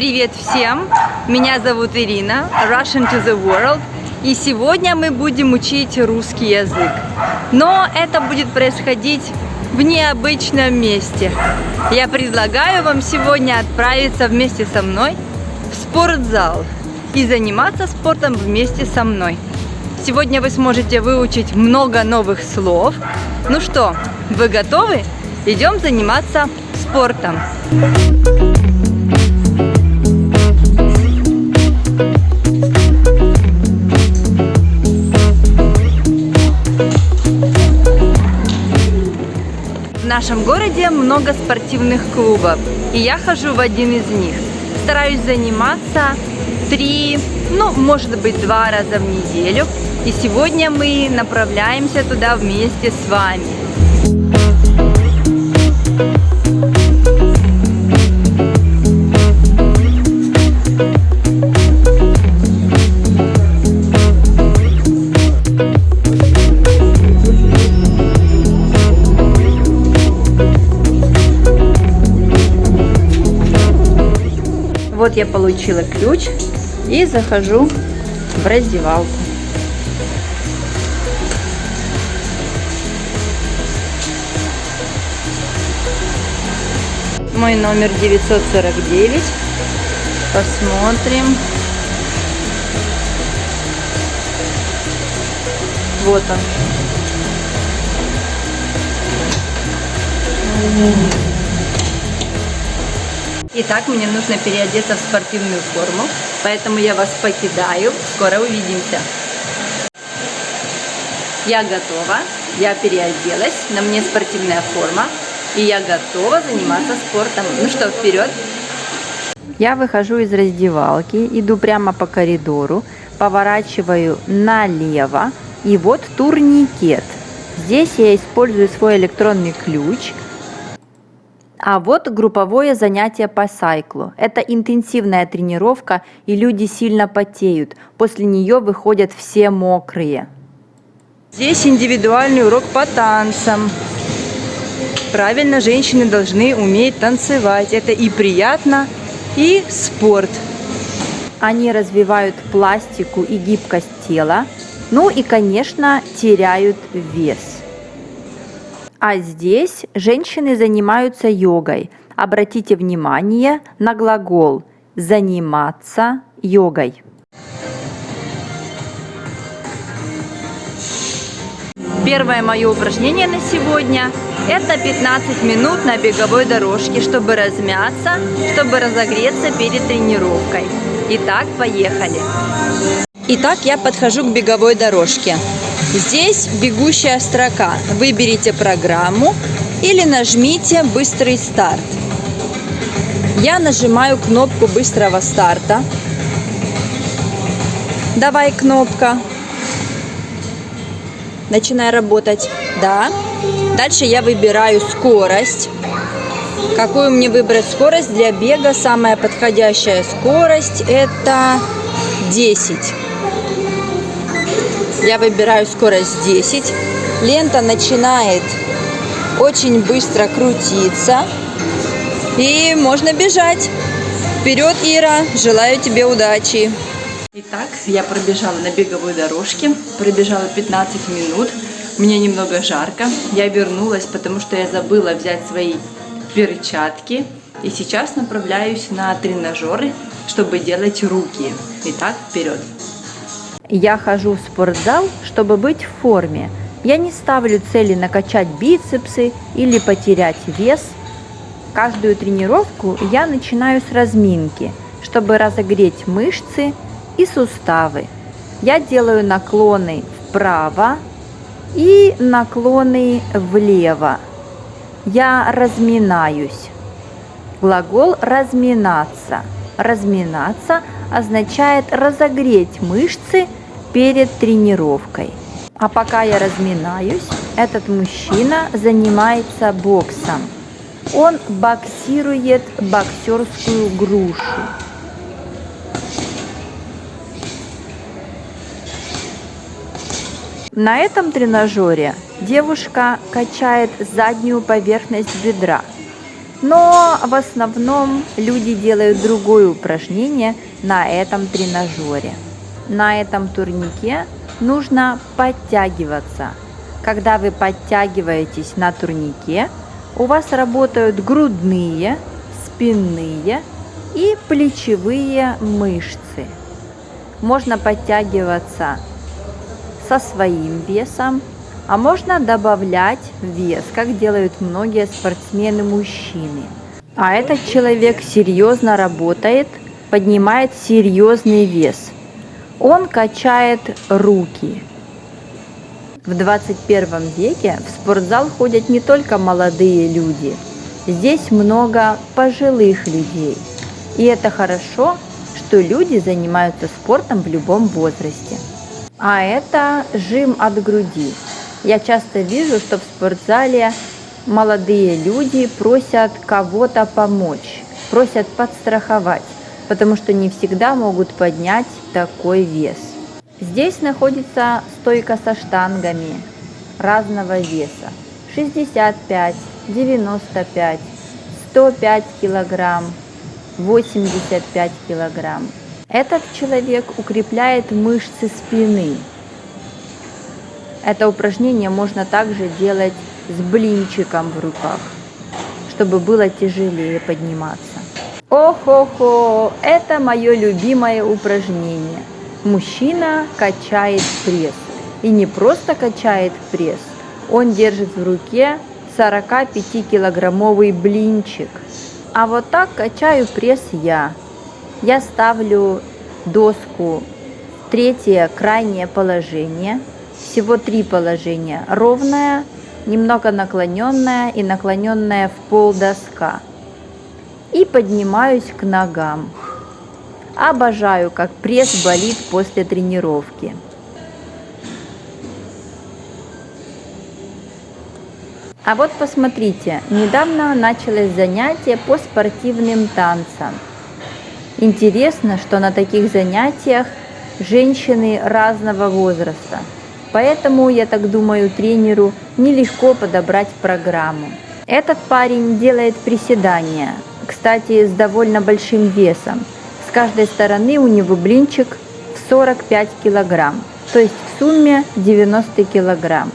Привет всем! Меня зовут Ирина, Russian to the World, и сегодня мы будем учить русский язык. Но это будет происходить в необычном месте. Я предлагаю вам сегодня отправиться вместе со мной в спортзал и заниматься спортом вместе со мной. Сегодня вы сможете выучить много новых слов. Ну что, вы готовы? Идем заниматься спортом. В нашем городе много спортивных клубов, и я хожу в один из них. Стараюсь заниматься 3, может быть 2 раза в неделю. И сегодня мы направляемся туда вместе с вами. Вот я получила ключ и захожу в раздевалку. Мой номер 949. Посмотрим. Вот он. Итак, мне нужно переодеться в спортивную форму, поэтому я вас покидаю. Скоро увидимся. Я готова, я переоделась, на мне спортивная форма, и я готова заниматься спортом. Ну что, вперед! Я выхожу из раздевалки, иду прямо по коридору, поворачиваю налево, и вот турникет. Здесь я использую свой электронный ключ. А вот групповое занятие по сайклу. Это интенсивная тренировка, и люди сильно потеют. После нее выходят все мокрые. Здесь индивидуальный урок по танцам. Правильно, женщины должны уметь танцевать. Это и приятно, и спорт. Они развивают пластику и гибкость тела. Ну и, конечно, теряют вес. А здесь женщины занимаются йогой. Обратите внимание на глагол «заниматься йогой». Первое мое упражнение на сегодня – это 15 минут на беговой дорожке, чтобы размяться, чтобы разогреться перед тренировкой. Итак, поехали. Итак, я подхожу к беговой дорожке. Здесь бегущая строка. Выберите программу или нажмите «Быстрый старт». Я нажимаю кнопку быстрого старта. Давай, кнопка. Начинай работать. Да. Дальше я выбираю скорость. Какую мне выбрать скорость для бега? Самая подходящая скорость – это 10. Я выбираю скорость 10. Лента начинает очень быстро крутиться. И можно бежать. Вперед, Ира! Желаю тебе удачи! Итак, я пробежала на беговой дорожке. Пробежала 15 минут. Мне немного жарко. Я вернулась, потому что я забыла взять свои перчатки. И сейчас направляюсь на тренажеры, чтобы делать руки. Итак, вперед! Я хожу в спортзал, чтобы быть в форме. Я не ставлю цели накачать бицепсы или потерять вес. Каждую тренировку я начинаю с разминки, чтобы разогреть мышцы и суставы. Я делаю наклоны вправо и наклоны влево. Я разминаюсь. Глагол «разминаться». Разминаться означает разогреть мышцы перед тренировкой. А пока я разминаюсь, этот мужчина занимается боксом. Он боксирует боксерскую грушу. На этом тренажере девушка качает заднюю поверхность бедра. Но в основном люди делают другое упражнение на этом тренажере. На этом турнике нужно подтягиваться. Когда вы подтягиваетесь на турнике, у вас работают грудные, спинные и плечевые мышцы. Можно подтягиваться со своим весом, а можно добавлять вес, как делают многие спортсмены-мужчины. А этот человек серьезно работает, поднимает серьезный вес. Он качает руки. В 21 веке в спортзал ходят не только молодые люди. Здесь много пожилых людей. И это хорошо, что люди занимаются спортом в любом возрасте. А это жим от груди. Я часто вижу, что в спортзале молодые люди просят кого-то помочь, просят подстраховать, потому что не всегда могут поднять такой вес. Здесь находится стойка со штангами разного веса: 65, 95, 105 килограмм, 85 килограмм. Этот человек укрепляет мышцы спины. Это упражнение можно также делать с блинчиком в руках, чтобы было тяжелее подниматься. Ох-охо, это мое любимое упражнение. Мужчина качает пресс. И не просто качает пресс, он держит в руке 45-килограммовый блинчик. А вот так качаю пресс я. Я ставлю доску в третье крайнее положение. Всего 3 положения: ровная, немного наклоненная и наклоненная в пол доска. И поднимаюсь к ногам. Обожаю, как пресс болит после тренировки. А вот посмотрите, недавно началось занятие по спортивным танцам. Интересно, что на таких занятиях женщины разного возраста. Поэтому, я так думаю, тренеру нелегко подобрать программу. Этот парень делает приседания, кстати, с довольно большим весом. С каждой стороны у него блинчик в 45 килограмм, то есть в сумме 90 килограмм.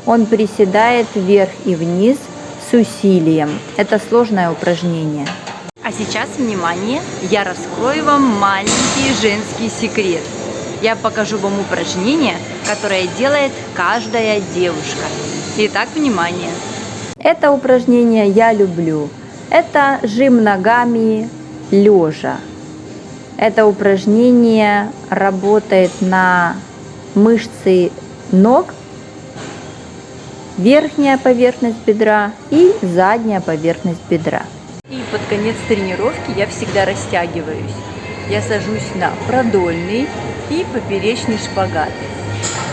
Он приседает вверх и вниз с усилием. Это сложное упражнение. А сейчас, внимание, я раскрою вам маленький женский секрет. Я покажу вам упражнение, которое делает каждая девушка. Итак, внимание. Это упражнение я люблю. Это жим ногами лежа. Это упражнение работает на мышцы ног, верхняя поверхность бедра и задняя поверхность бедра. И под конец тренировки я всегда растягиваюсь. Я сажусь на продольный и поперечный шпагат.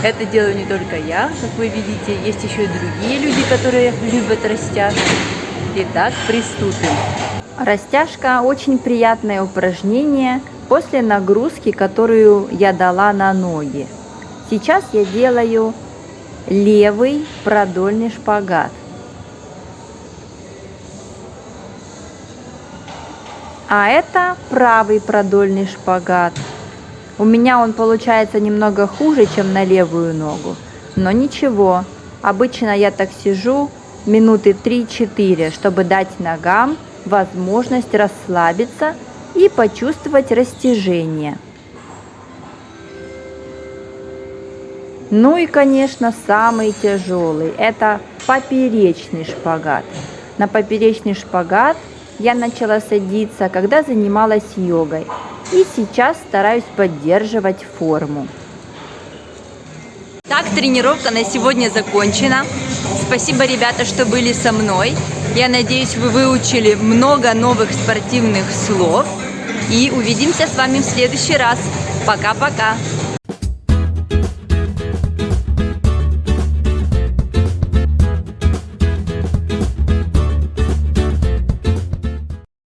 Это делаю не только я, как вы видите, есть еще и другие люди, которые любят растяжку. Итак, приступим. Растяжка очень приятное упражнение после нагрузки, которую я дала на ноги. Сейчас я делаю левый продольный шпагат. А это правый продольный шпагат. У меня он получается немного хуже, чем на левую ногу. Но ничего, обычно я так сижу минуты 3-4, чтобы дать ногам возможность расслабиться и почувствовать растяжение. Ну и, конечно, самый тяжелый – это поперечный шпагат. На поперечный шпагат я начала садиться, когда занималась йогой. И сейчас стараюсь поддерживать форму. Так, тренировка на сегодня закончена. Спасибо, ребята, что были со мной. Я надеюсь, вы выучили много новых спортивных слов. И увидимся с вами в следующий раз. Пока-пока!